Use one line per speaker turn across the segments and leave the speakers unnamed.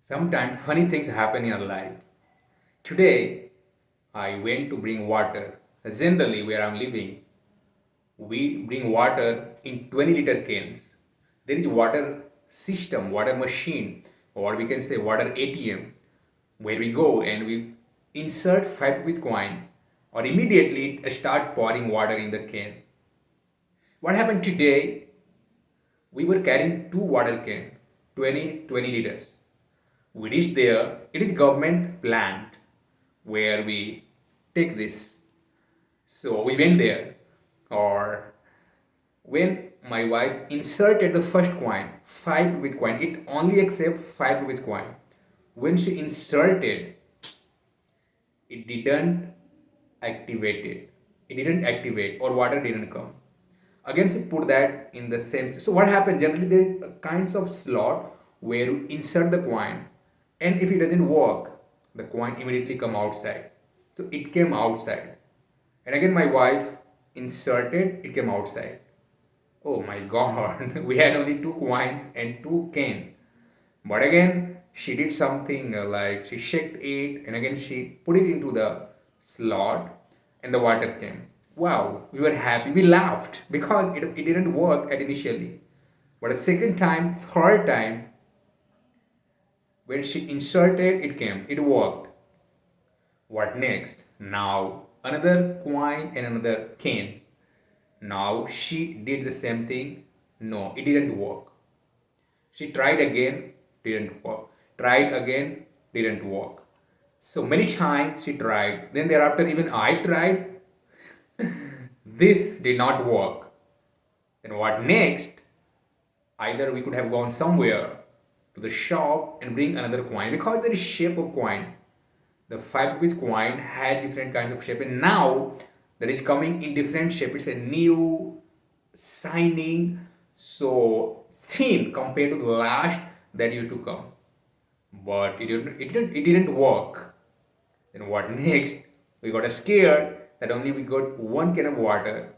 Sometimes funny things happen in our life. Today, I went to bring water. Generally, where I'm living, we bring water in 20-liter cans. There is water system, water machine, or we can say water ATM, where we go and we insert 5 rupees coin, or immediately it start pouring water in the can. What happened today? We were carrying two water cans, 20 liters. We reached there. It is government plant where we take this. So we went there. Or when my wife inserted the first coin, 5 rupees coin, it only accepts 5 rupees coin. When she inserted, it didn't activate it. It didn't activate or water didn't come. Again, she put that in the same. So what happened? Generally, there are kinds of slot where you insert the coin, and if it doesn't work, the coin immediately come outside. So it came outside, and again my wife inserted. It came outside. Oh my God! We had only two coins and two cane. But again, she did something like she shaked it and again she put it into the slot and the water came. Wow, we were happy. We laughed because it didn't work at initially. But the second time, third time, when she inserted, it came. It worked. What next? Now another coin and another cane. Now she did the same thing. No, it didn't work. She tried again, didn't work. Tried again, didn't work. So many times she tried. Then thereafter, even I tried. This did not work. Then what next? Either we could have gone somewhere to the shop and bring another coin because there is shape of coin. The 5 rupees coin had different kinds of shape, and now that is coming in different shape. It's a new signing, so thin compared to the last that used to come. But it didn't work. Then what next? We got scared that only we got one can of water.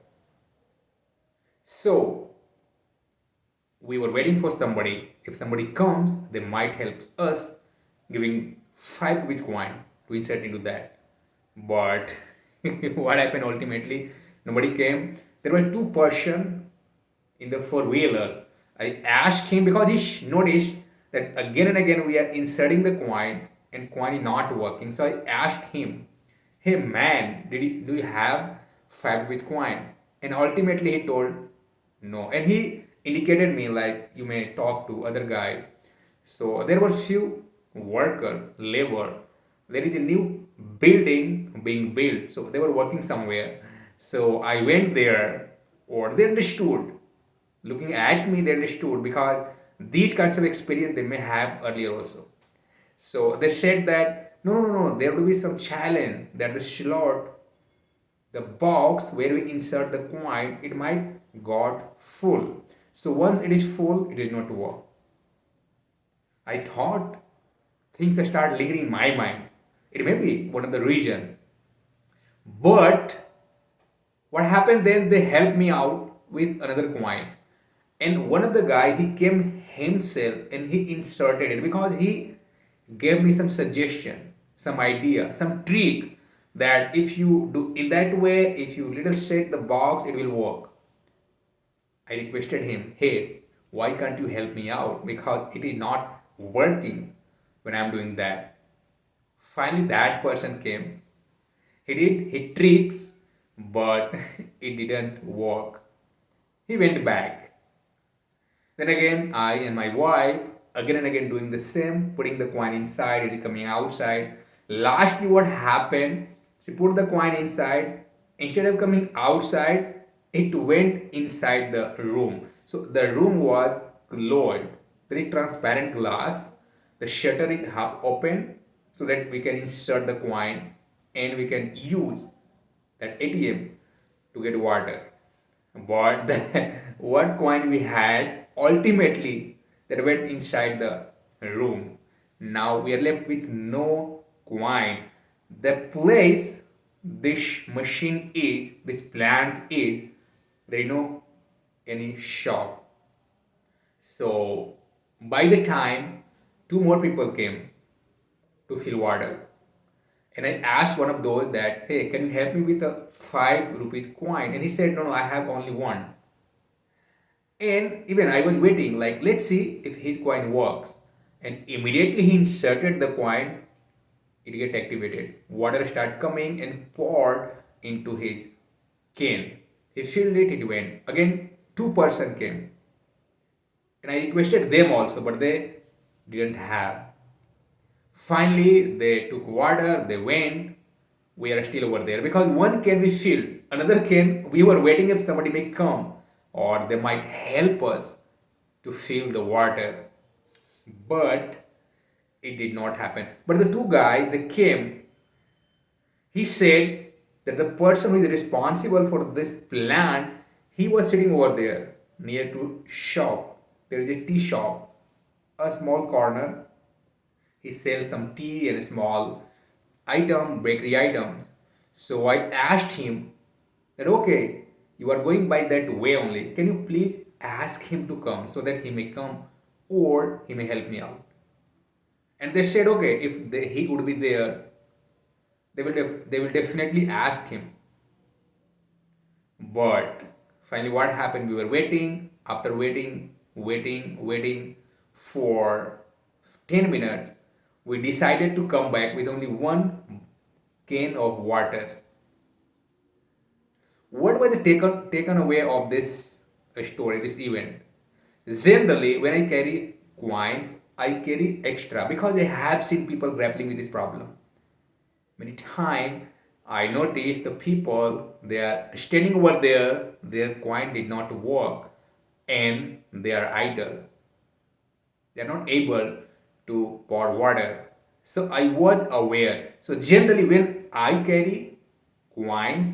So we were waiting for somebody. If somebody comes, they might help us giving 5 rupees coin to insert into that. But what happened ultimately? Nobody came. There were two person in the four-wheeler. I asked him because he noticed that again and again we are inserting the coin and coin is not working. So I asked him, "Hey man, do you have 5 rupees coin?" And ultimately he told no, and he indicated me like you may talk to other guy. So there were few worker labor. There is a new building being built, so they were working somewhere. So I went there, or they understood. Looking at me, they understood because these kinds of experience they may have earlier also. So they said that no, there will be some challenge that the slot, the box where we insert the coin, it might got full. So once it is full, it is not work. I thought things start lingering in my mind. It may be one of the reason. But what happened then? They helped me out with another coin, and one of the guy he came himself and he inserted it because he gave me some suggestion, some idea, some trick that if you do in that way, if you little shake the box, it will work. I requested him, hey, why can't you help me out? Because it is not working when I'm doing that. Finally, that person came. He did his tricks, but it didn't work. He went back. Then again, I and my wife, again and again doing the same, putting the coin inside, it is coming outside. Lastly, what happened? She put the coin inside. Instead of coming outside, it went inside the room. So the room was closed. Very transparent glass. The shutter is half open so that we can insert the coin and we can use that ATM to get water. But the one coin we had ultimately that went inside the room. Now we are left with no coin. The place this machine is, this plant is, there is no any shop. So by the time two more people came to fill water. And I asked one of those that, hey, can you help me with a 5 rupees coin? And he said, no, no, I have only one. And even I was waiting, like, let's see if his coin works. And immediately he inserted the coin, it get activated. Water start coming and poured into his cane. He filled it, it went. Again, two-person came. And I requested them also, but they didn't have. Finally, they took water, they went. We are still over there because one can be filled. Another can, we were waiting if somebody may come or they might help us to fill the water. But it did not happen. But the two guys, they came. He said that the person who is responsible for this plant, he was sitting over there near to shop. There is a tea shop, a small corner. He sells some tea and a small item, bakery items. So I asked him that, okay, you are going by that way only. Can you please ask him to come so that he may come or he may help me out? And they said, okay, if he would be there, they will definitely ask him. But finally, what happened? We were waiting. After waiting for 10 minutes, we decided to come back with only one can of water. What was the taken away of this story, this event? Generally, when I carry coins, I carry extra because I have seen people grappling with this problem. Many times I noticed the people, they are standing over there, their coin did not work and they are idle. They are not able to pour water. So I was aware. So generally when I carry coins,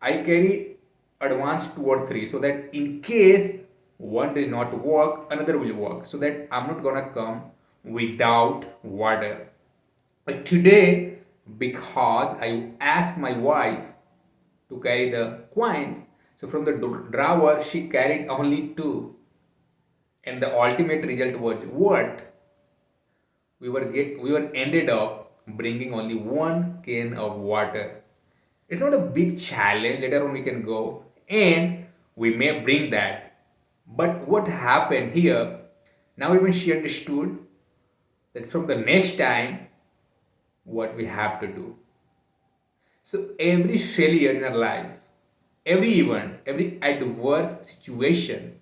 I carry advance 2 or 3 so that in case one does not work, another will work. So that I'm not gonna come without water. But today, because I asked my wife to carry the coins, so from the drawer she carried only two, and the ultimate result was what? We were ended up bringing only one can of water. It's not a big challenge. Later on we can go and we may bring that. But what happened here? Now even she understood that from the next time what we have to do. So every failure in our life, every event, every adverse situation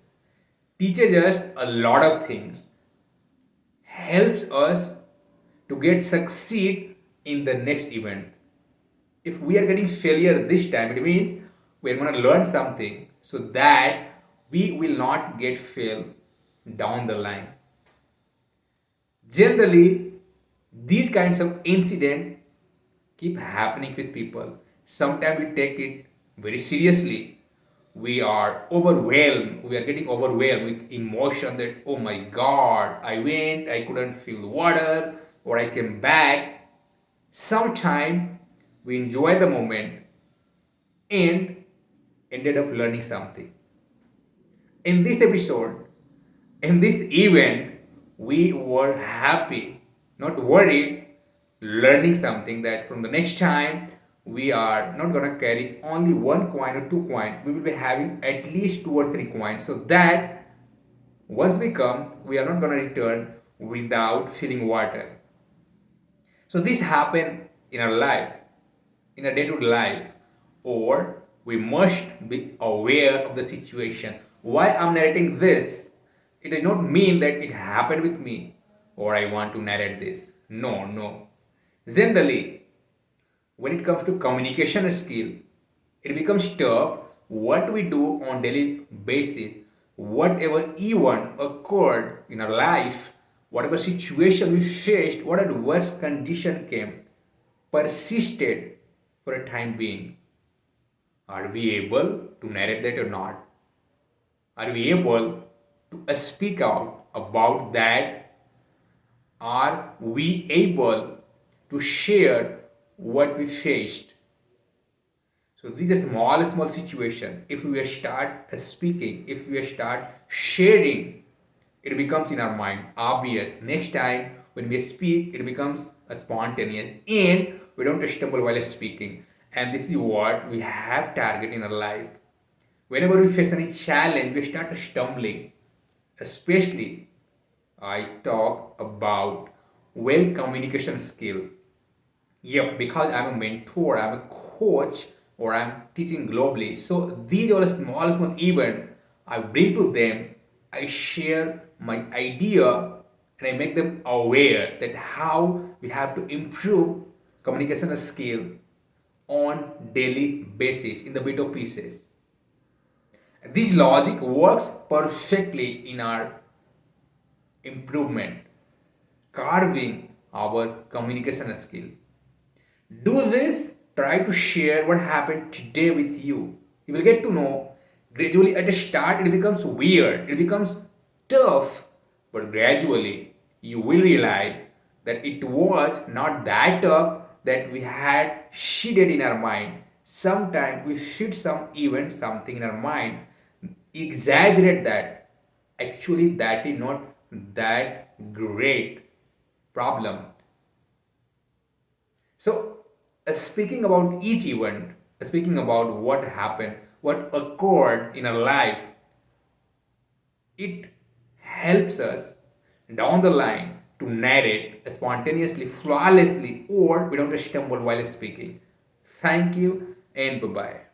teaches us a lot of things, helps us to get succeed in the next event. If we are getting failure this time, it means we are going to learn something so that we will not get fail down the line. Generally, these kinds of incident keep happening with people. Sometimes we take it very seriously. We are overwhelmed. We are getting overwhelmed with emotion that, oh my God, I went, I couldn't feel water, or I came back. Sometimes we enjoy the moment and ended up learning something. In this episode, in this event, we were happy, not worried, learning something that from the next time we are not gonna carry only one coin or two coins. We will be having at least 2 or 3 coins so that once we come, we are not gonna return without filling water. So this happen in our life, in a day-to-day life, or we must be aware of the situation. Why I'm narrating this? It does not mean that it happened with me or I want to narrate this. No, no. Generally, when it comes to communication skill, it becomes tough what we do on daily basis. Whatever event occurred in our life, whatever situation we faced, what adverse condition came, persisted for a time being. Are we able to narrate that or not? Are we able to speak out about that? Are we able to share what we faced? So these are small situation. If we start speaking, if we start sharing, It becomes in our mind obvious. Next time when we speak, it becomes a spontaneous and we don't stumble while speaking. And this is what we have target in our life. Whenever we face any challenge, we start stumbling. Especially, I talk about well communication skill. Yep, because I'm a mentor, I'm a coach, or I'm teaching globally. So these are a small event I bring to them. I share my idea and I make them aware that how we have to improve communication skill on daily basis in the bit of pieces. This logic works perfectly in our improvement, carving our communication skill. Do this, try to share what happened today with you. You will get to know gradually at the start it becomes weird, it becomes tough, but gradually you will realize that it was not that tough that we had shaded in our mind. Sometimes we shoot some event, something in our mind, exaggerate that. Actually, that is not that great problem. So, speaking about each event, speaking about what happened, what occurred in our life, it helps us down the line to narrate spontaneously, flawlessly, or we don't stumble while speaking. Thank you and bye bye.